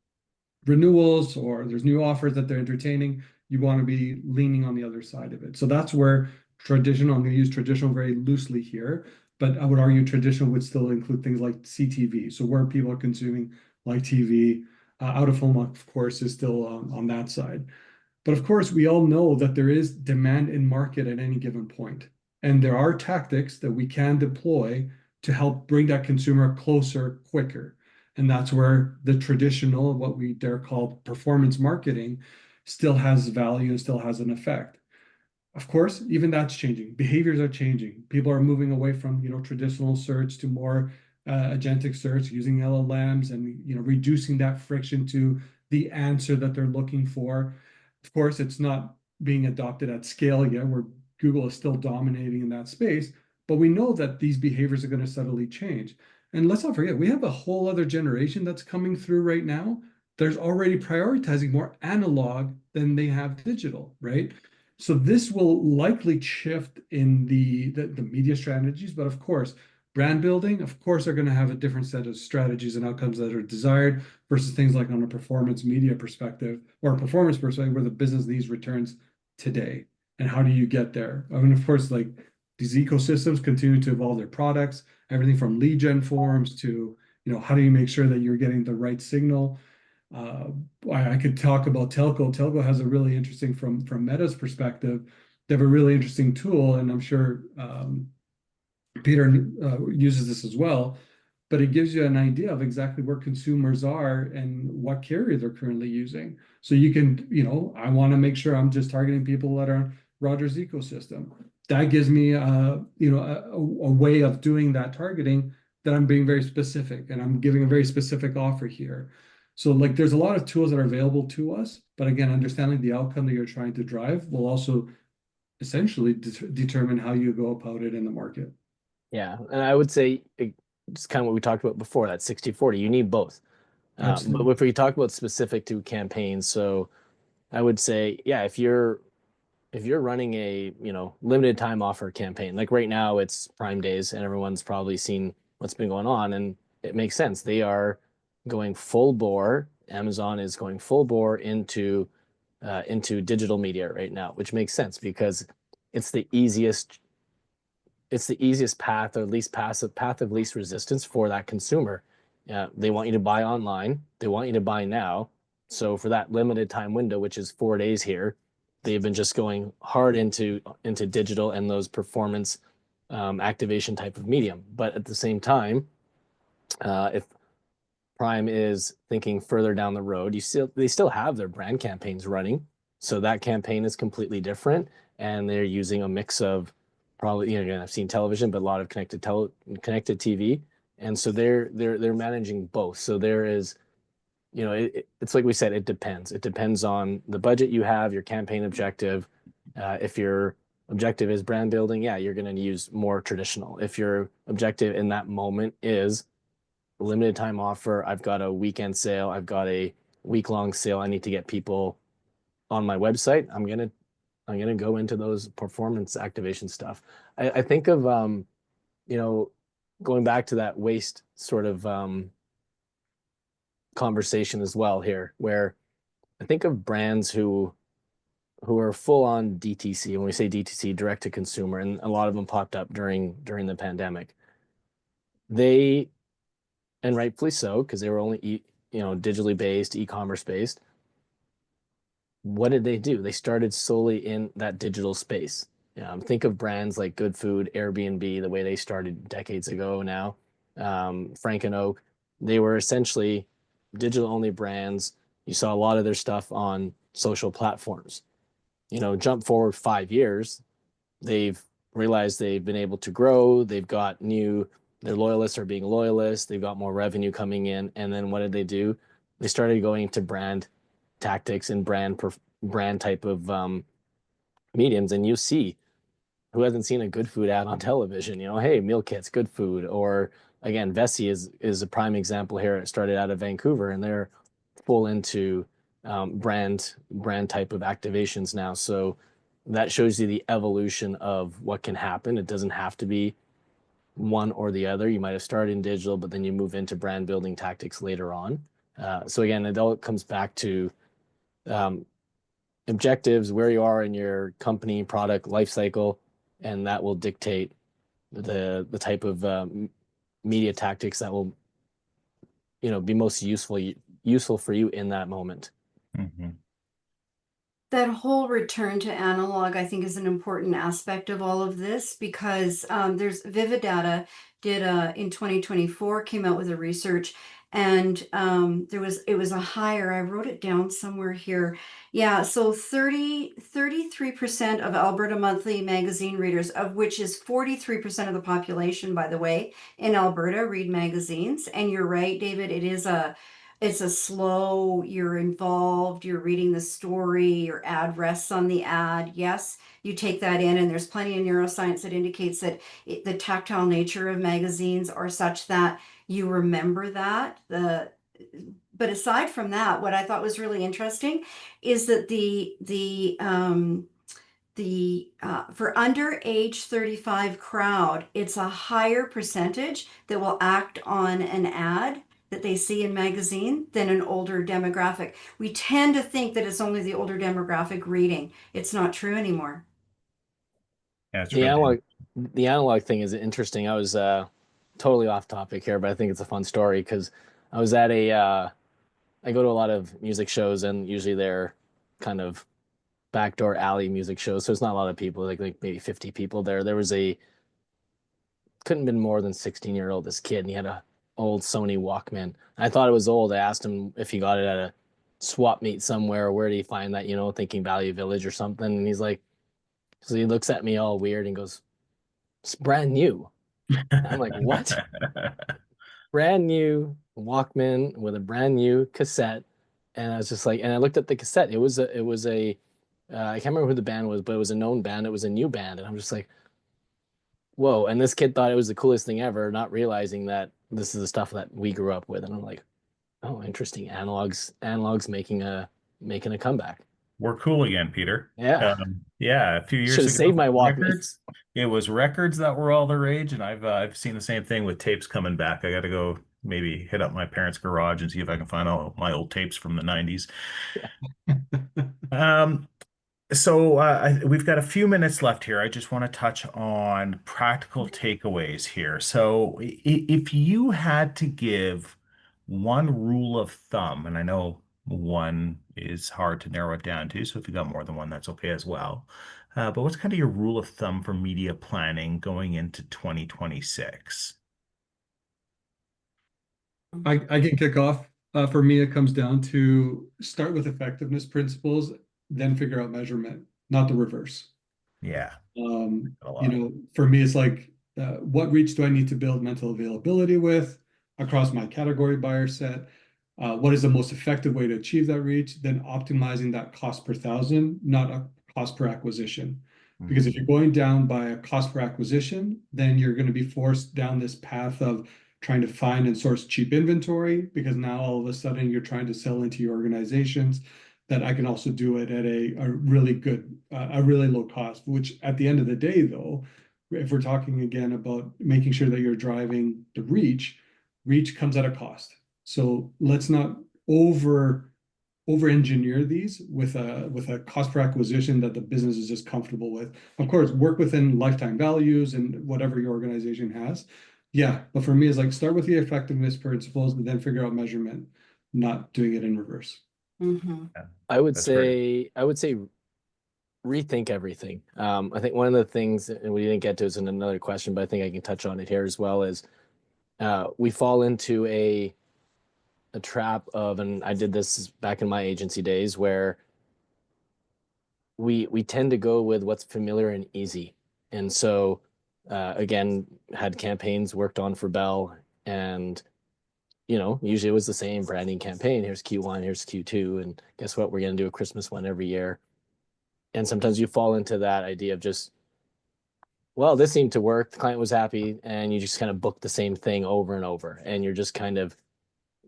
S4: renewals or there's new offers that they're entertaining, you want to be leaning on the other side of it. So that's where traditional, I'm going to use traditional very loosely here, but I would argue traditional would still include things like CTV. So where people are consuming like TV, out of home, of course, is still on that side. But of course, we all know that there is demand in market at any given point. And there are tactics that we can deploy to help bring that consumer closer, quicker. And that's where the traditional, what we dare call performance marketing, still has value and still has an effect. Of course, even that's changing. Behaviors are changing. People are moving away from traditional search to more agentic search using LLMs and reducing that friction to the answer that they're looking for. Of course, it's not being adopted at scale yet, where Google is still dominating in that space, but we know that these behaviors are going to subtly change. And let's not forget, we have a whole other generation that's coming through right now. There's already prioritizing more analog than they have digital, right? So this will likely shift in the media strategies, but of course, brand building, of course, are going to have a different set of strategies and outcomes that are desired versus things like on a performance media perspective or a performance perspective where the business needs returns today. And how do you get there? I mean, of course, like these ecosystems continue to evolve their products, everything from lead gen forms to, how do you make sure that you're getting the right signal? I could talk about telco. Telco has a really interesting, from Meta's perspective, they have a really interesting tool, and I'm sure Peter uses this as well, but it gives you an idea of exactly where consumers are and what carrier they're currently using. So you can, I want to make sure I'm just targeting people that are Rogers ecosystem. That gives me, a way of doing that targeting that I'm being very specific and I'm giving a very specific offer here. So like there's a lot of tools that are available to us, but again, understanding the outcome that you're trying to drive will also essentially determine how you go about it in the market.
S3: Yeah, and I would say it's kind of what we talked about before, that 60-40. You need both. But if we talk about specific to campaigns, so I would say, yeah, if you're running a, limited time offer campaign, like right now it's Prime Days and everyone's probably seen what's been going on, and it makes sense. They are going full bore. Amazon is going full bore into digital media right now, which makes sense because it's the easiest path, or least passive path of least resistance for that consumer. They want you to buy online. They want you to buy now. So for that limited time window, which is 4 days here, they've been just going hard into digital and those performance activation type of medium. But at the same time, if Prime is thinking further down the road, they still have their brand campaigns running. So that campaign is completely different, and they're using a mix of probably, I've seen television, but a lot of connected TV, and so they're managing both. So there is, it's like we said, it depends. It depends on the budget you have, your campaign objective. If your objective is brand building, yeah, you're going to use more traditional. If your objective in that moment is limited time offer, I've got a weekend sale, I've got a week-long sale, I need to get people on my website, I'm gonna go into those performance activation stuff. I think of going back to that waste sort of conversation as well here, where I think of brands who are full on DTC. When we say DTC, direct to consumer, and a lot of them popped up during the pandemic. They, and rightfully so, because they were only digitally based, e-commerce based. What did they do? They started solely in that digital space. Think of brands like Good Food, Airbnb, the way they started decades ago now. Frank and Oak, they were essentially digital only brands. You saw a lot of their stuff on social platforms. Jump forward 5 years, they've realized they've been able to grow. They've got their loyalists are being loyalists. They've got more revenue coming in. And then what did they do? They started going to brand tactics and brand type of mediums. And you see, who hasn't seen a Good Food ad on television? Hey, meal kits, Good Food. Or again, Vessi is a prime example here. It started out of Vancouver, and they're full into brand type of activations now. So that shows you the evolution of what can happen. It doesn't have to be one or the other. You might have started in digital, but then you move into brand building tactics later on. So again, it all comes back to objectives, where you are in your company product life cycle, and that will dictate the type of media tactics that will be most useful for you in that moment.
S2: Mm-hmm.
S5: That whole return to analog, I think, is an important aspect of all of this, because there's Vivid Data did in 2024 came out with a research, and it was a higher, I wrote it down somewhere here. Yeah, so 33% of Alberta Monthly magazine readers, of which is 43% of the population, by the way, in Alberta read magazines. And you're right, David, it's a slow, you're involved, you're reading the story, your ad rests on the ad. Yes, you take that in, and there's plenty of neuroscience that indicates that the tactile nature of magazines are such that you remember that. But aside from that, what I thought was really interesting is that for under age 35 crowd, it's a higher percentage that will act on an ad that they see in magazine than an older demographic. We tend to think that it's only the older demographic reading. It's not true anymore.
S2: Yeah, it's
S3: The analog thing is interesting. I was totally off topic here, but I think it's a fun story because I was at I go to a lot of music shows, and usually they're kind of backdoor alley music shows. So it's not a lot of people, like maybe 50 people there. There was couldn't have been more than 16-year-old, this kid, and he had a old Sony Walkman. I thought it was old. I asked him if he got it at a swap meet somewhere. Where did he find that? Thinking Value Village or something. And he's like, so he looks at me all weird and goes, "It's brand new." I'm like, "What?" Brand new Walkman with a brand new cassette. And I was just like, and I looked at the cassette. It was a I can't remember who the band was, but it was a known band. It was a new band. And I'm just like, whoa. And this kid thought it was the coolest thing ever, not realizing that this is the stuff that we grew up with. And I'm like, oh, interesting. Analogs making a comeback.
S2: we're cool again, Peter.
S3: Yeah.
S2: Yeah, a few years
S3: Should have
S2: ago,
S3: saved my Walkman.
S2: records. It was records that were all the rage, and I've seen the same thing with tapes coming back. I got to go maybe hit up my parents' garage and see if I can find all my old tapes from the 90s. Um, so we've got a few minutes left here. I just want to touch on practical takeaways here. So if you had to give one rule of thumb, and I know one is hard to narrow it down to, so if you got more than one, that's okay as well. But what's kind of your rule of thumb for media planning going into 2026?
S4: I can kick off. For me, it comes down to start with effectiveness principles, then figure out measurement, not the reverse.
S2: Yeah, a lot.
S4: For me, it's like, what reach do I need to build mental availability with across my category buyer set? What is the most effective way to achieve that reach? Then optimizing that cost per thousand, not a cost per acquisition. Because if you're going down by a cost per acquisition, then you're going to be forced down this path of trying to find and source cheap inventory, because now all of a sudden you're trying to sell into your organizations that I can also do it at a really good, a really low cost, which at the end of the day, though, if we're talking again about making sure that you're driving the reach comes at a cost. So let's not over engineer these with a cost per acquisition that the business is just comfortable with. Of course, work within lifetime values and whatever your organization has. Yeah, but for me, it's like start with the effectiveness principles and then figure out measurement, not doing it in reverse.
S5: Mm-hmm.
S2: Yeah,
S3: I would
S2: that's
S3: say rethink everything. I think one of the things, and we didn't get to is in another question, but I think I can touch on it here as well, is we fall into a trap of, and I did this back in my agency days, where we tend to go with what's familiar and easy. And so again, had campaigns worked on for Bell, and usually it was the same branding campaign. Here's Q1, here's Q2, and guess what? We're going to do a Christmas one every year. And sometimes you fall into that idea of just, well, this seemed to work. The client was happy, and you just kind of book the same thing over and over. And you're just kind of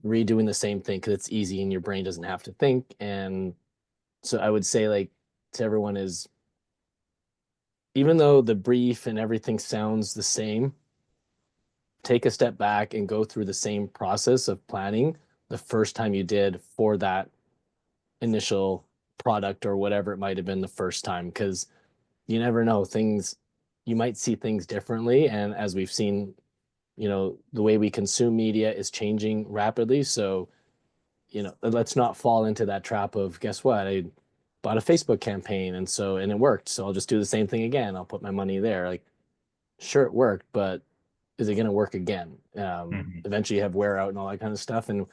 S3: redoing the same thing because it's easy and your brain doesn't have to think. And so I would say, like, to everyone is, even though the brief and everything sounds the same, take a step back and go through the same process of planning the first time you did for that initial product or whatever it might have been the first time, because you never know, you might see things differently. And as we've seen, the way we consume media is changing rapidly. So, let's not fall into that trap of, guess what? I bought a Facebook campaign and it worked. So I'll just do the same thing again. I'll put my money there. Like, sure, it worked, but is it going to work again? Eventually you have wear out and all that kind of stuff. And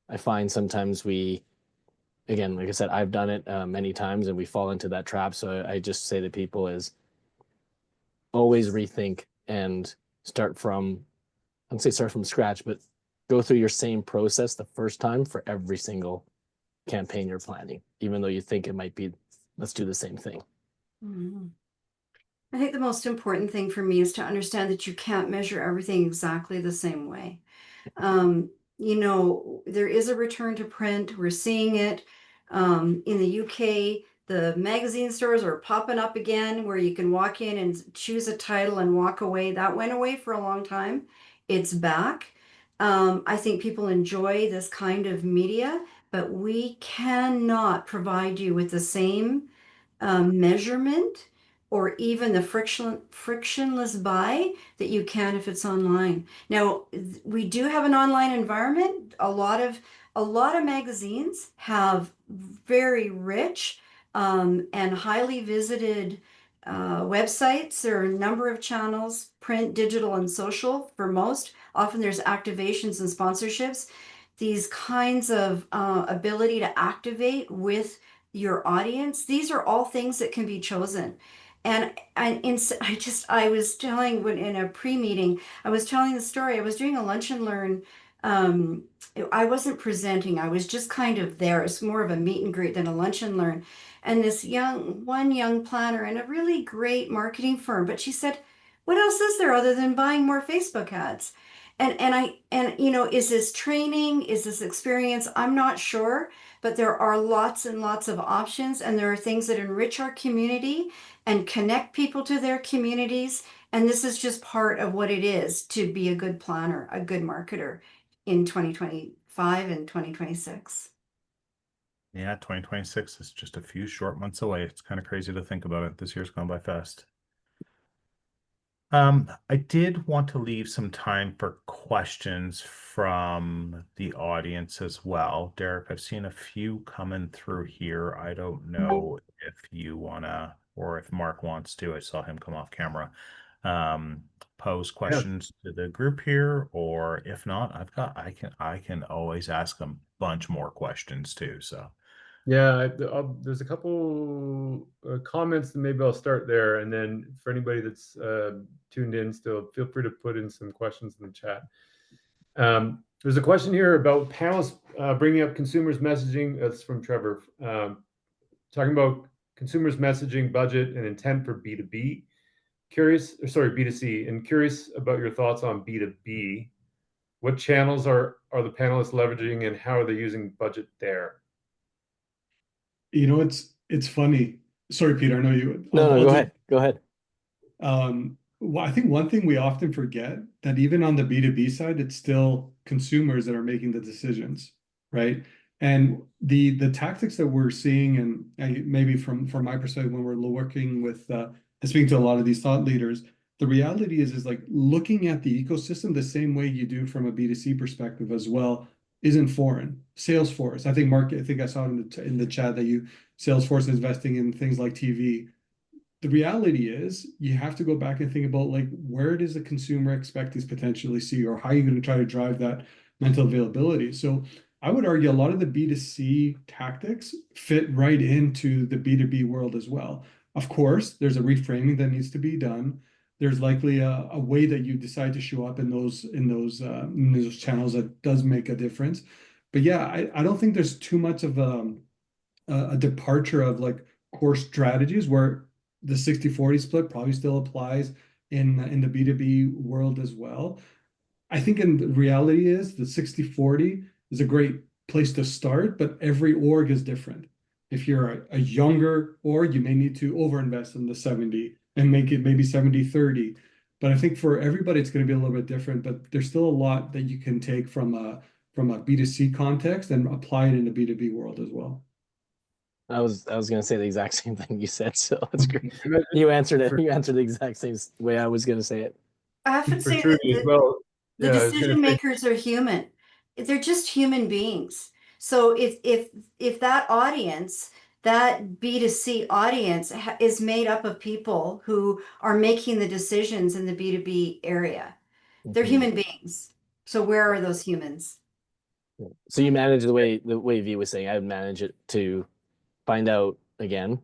S3: I find sometimes again, like I said, I've done it many times and we fall into that trap. So I just say to people is always rethink and start from scratch, but go through your same process the first time for every single campaign you're planning, even though you think it might be, let's do the same thing.
S5: Mm-hmm. I think the most important thing for me is to understand that you can't measure everything exactly the same way. There is a return to print. We're seeing it in the UK. The magazine stores are popping up again, where you can walk in and choose a title and walk away. That went away for a long time. It's back. I think people enjoy this kind of media, but we cannot provide you with the same measurement or even the frictionless buy that you can if it's online. Now, we do have an online environment. A lot of magazines have very rich and highly visited websites. There are a number of channels, print, digital, and social for most. Often there's activations and sponsorships. These kinds of ability to activate with your audience, these are all things that can be chosen. And I was telling, when in a pre-meeting, I was telling the story. I was doing a lunch and learn. I wasn't presenting. I was just kind of there. It's more of a meet and greet than a lunch and learn. And this young planner in a really great marketing firm, but she said, "What else is there other than buying more Facebook ads?" And is this training? Is this experience? I'm not sure. but there are lots and lots of options, and there are things that enrich our community and connect people to their communities. And this is just part of what it is to be a good planner, a good marketer in 2025 and 2026.
S2: Yeah, 2026 is just a few short months away. It's kind of crazy to think about it. This year's gone by fast. I did want to leave some time for questions from the audience as well. Derek, I've seen a few coming through here. I don't know if you wanna, or if Mark wants to. I saw him come off camera. Pose questions to the group here, or if not, I can always ask a bunch more questions too. So
S1: Yeah, there's a couple comments that maybe I'll start there, and then for anybody that's tuned in still, feel free to put in some questions in the chat. There's a question here about panelists bringing up consumers messaging. That's from Trevor, talking about consumers messaging budget and intent for B2B. B2C, and curious about your thoughts on B2B. What channels are the panelists leveraging, and how are they using budget there?
S4: You know, it's funny. Sorry, Peter, I know you.
S3: No, go ahead.
S4: Well, I think one thing we often forget that even on the B2B side, it's still consumers that are making the decisions, right? And the tactics that we're seeing, and maybe from my perspective, when we're working with speaking to a lot of these thought leaders, the reality is like looking at the ecosystem the same way you do from a B2C perspective as well isn't foreign. Salesforce, I think Mark, I think I saw in the chat that Salesforce is investing in things like TV. The reality is you have to go back and think about like where does the consumer expect to potentially see, or how are you going to try to drive that mental availability? So I would argue a lot of the B2C tactics fit right into the B2B world as well. Of course, there's a reframing that needs to be done. There's likely a way that you decide to show up in those channels that does make a difference. But yeah, I don't think there's too much of a departure of like core strategies where the 60-40 split probably still applies in the B2B world as well. I think in reality is the 60-40 is a great place to start, but every org is different. If you're a younger org, you may need to overinvest in the 70 and make it maybe 70-30. But I think for everybody, it's going to be a little bit different, but there's still a lot that you can take from a B2C context and apply it in the B2B world as well.
S3: I was going to say the exact same thing you said, so that's great. You answered it. You answered the exact same way I was going to say it.
S5: I often
S1: For
S5: say
S1: Trudy as well.
S5: the decision makers are human. They're just human beings. So if that audience, that B2C audience is made up of people who are making the decisions in the B2B area, they're human beings. So where are those humans?
S3: So you manage the way V was saying. I would manage it to find out again.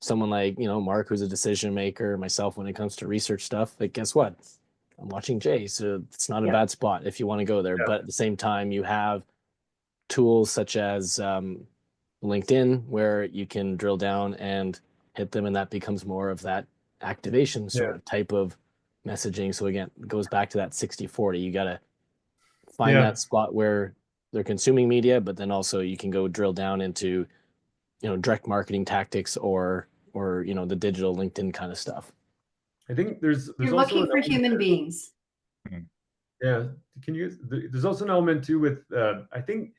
S3: Someone like Mark, who's a decision maker, myself when it comes to research stuff. Like, guess what? I'm watching Jay, so it's not a bad spot if you want to go there. But at the same time, you have tools such as LinkedIn, where you can drill down and hit them, and that becomes more of that activation sort of type of messaging. So again, it goes back to that 60-40. You got to find that spot where they're consuming media, but then also you can go drill down into direct marketing tactics or the digital LinkedIn kind of stuff.
S1: I think there's
S5: you're
S1: also
S5: looking for human beings.
S1: Yeah, there's also an element too with I think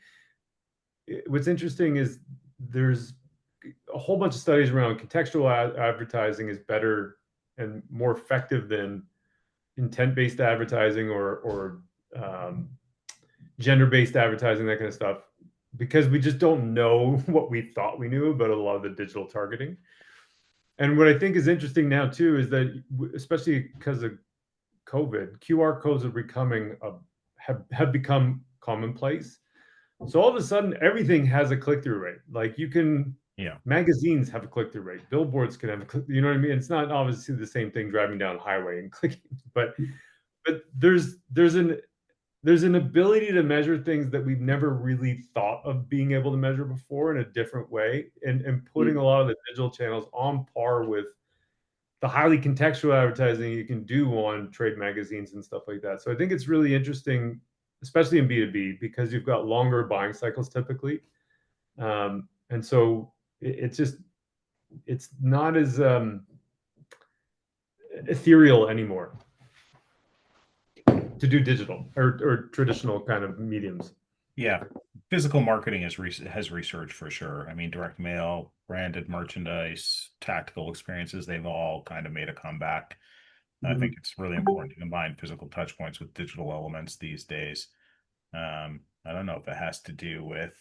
S1: what's interesting is there's a whole bunch of studies around contextual advertising is better and more effective than intent-based advertising or gender-based advertising, that kind of stuff, because we just don't know what we thought we knew about a lot of the digital targeting. And what I think is interesting now too is that, especially because of COVID, QR codes are becoming have become commonplace. So all of a sudden, everything has a click-through rate. Like magazines have a click-through rate. Billboards can have a click. You know what I mean? It's not obviously the same thing driving down highway and clicking, but there's an ability to measure things that we've never really thought of being able to measure before in a different way, and putting a lot of the digital channels on par with the highly contextual advertising you can do on trade magazines and stuff like that. So I think it's really interesting, especially in B2B, because you've got longer buying cycles typically. And so it's not as ethereal anymore to do digital or traditional kind of mediums.
S2: Yeah, physical marketing has research for sure. I mean, direct mail, branded merchandise, tactical experiences, they've all kind of made a comeback. I think it's really important to combine physical touch points with digital elements these days. I don't know if it has to do with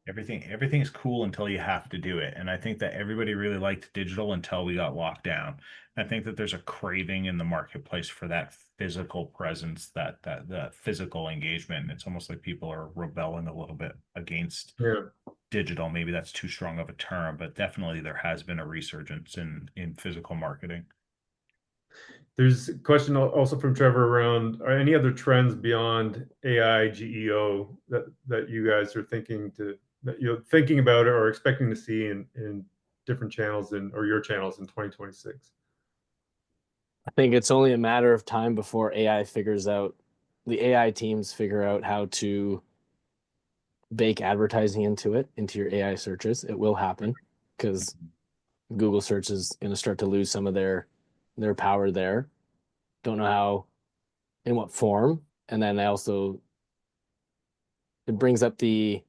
S2: everything is cool until you have to do it. And I think that everybody really liked digital until we got locked down. I think that there's a craving in the marketplace for that physical presence, that physical engagement. It's almost like people are rebelling a little bit against digital. Maybe that's too strong of a term, but definitely there has been a resurgence in physical marketing.
S1: There's a question also from Trevor around, are any other trends beyond AI, GEO that you guys are thinking about or expecting to see in different channels or your channels in 2026?
S3: I think it's only a matter of time before the AI teams figure out how to bake advertising into your AI searches. It will happen because Google search is going to start to lose some of their power there. Don't know how, in what form. And then it brings up the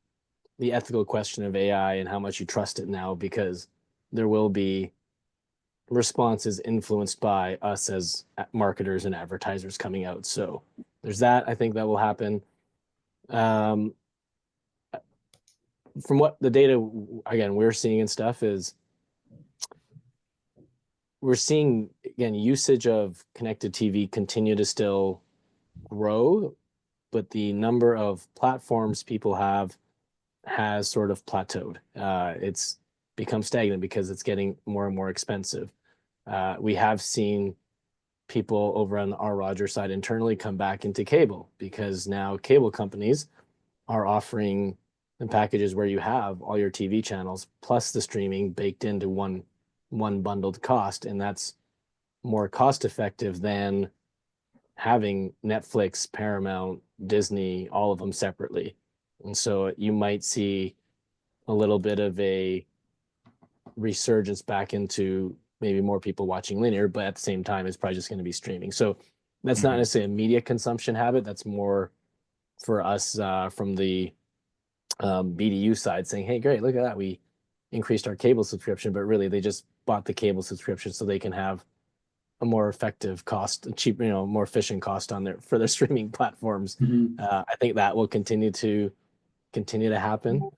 S3: ethical question of AI and how much you trust it now, because there will be responses influenced by us as marketers and advertisers coming out. So there's that. I think that will happen. From what the data, again, we're seeing and stuff is, we're seeing, again, usage of connected TV continue to still grow, but the number of platforms people have has sort of plateaued. It's become stagnant because it's getting more and more expensive. We have seen people over on our Rogers side internally come back into cable, because now cable companies are offering the packages where you have all your TV channels plus the streaming baked into one bundled cost, and that's more cost effective than having Netflix, Paramount, Disney, all of them separately. And so you might see a little bit of a resurgence back into maybe more people watching linear, but at the same time, it's probably just going to be streaming. So that's not necessarily a media consumption habit. That's more for us from the BDU side saying, hey, great, look at that. We increased our cable subscription, but really they just bought the cable subscription so they can have a more effective cost, cheap, more efficient cost for their streaming platforms. I think that will continue to happen.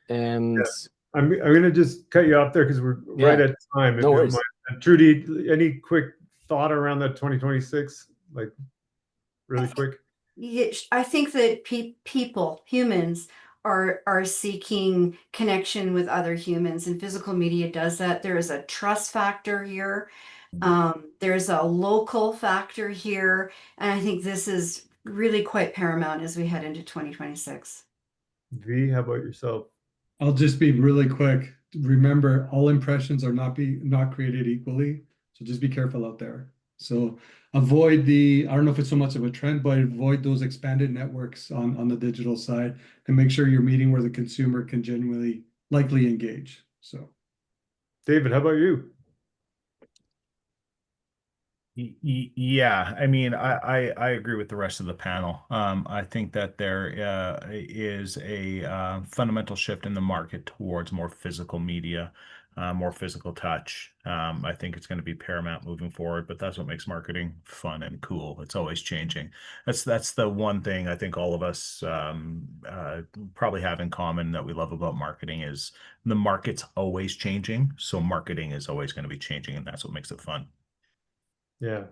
S3: And
S1: I'm going to just cut you off there because we're right at time.
S3: No worries.
S1: Trudy, any quick thought around that 2026, like really quick?
S5: I think that humans are seeking connection with other humans, and physical media does that. There is a trust factor here. There's a local factor here. And I think this is really quite paramount as we head into 2026.
S1: V, how about yourself?
S4: I'll just be really quick. Remember, all impressions are not created equally. So just be careful out there. So avoid I don't know if it's so much of a trend, but avoid those expanded networks on the digital side, and make sure you're meeting where the consumer can genuinely likely engage. So
S1: David, how about you?
S2: Yeah, I mean, I agree with the rest of the panel. I think that there is a fundamental shift in the market towards more physical media, more physical touch. I think it's going to be paramount moving forward, but that's what makes marketing fun and cool. It's always changing. That's the one thing I think all of us probably have in common that we love about marketing is the market's always changing. So marketing is always going to be changing, and that's what makes it fun.
S1: Yeah.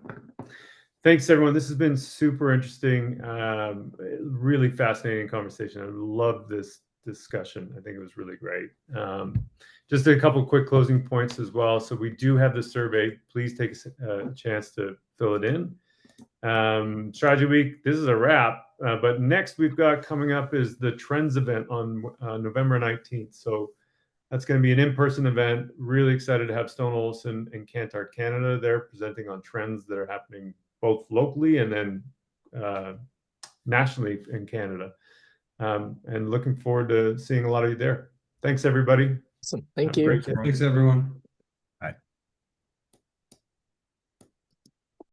S1: Thanks, everyone. This has been super interesting. Really fascinating conversation. I love this discussion. I think it was really great. Just a couple quick closing points as well. So we do have the survey. Please take a chance to fill it in. Strategy Week, this is a wrap. But next we've got coming up is the Trends event on November 19th. So that's going to be an in-person event. Really excited to have Stone Olson and Kantar Canada there presenting on trends that are happening both locally and then nationally in Canada. and looking forward to seeing a lot of you there. Thanks, everybody.
S3: Awesome. Thank
S1: Have a
S3: you.
S1: great day.
S4: Thanks, everyone.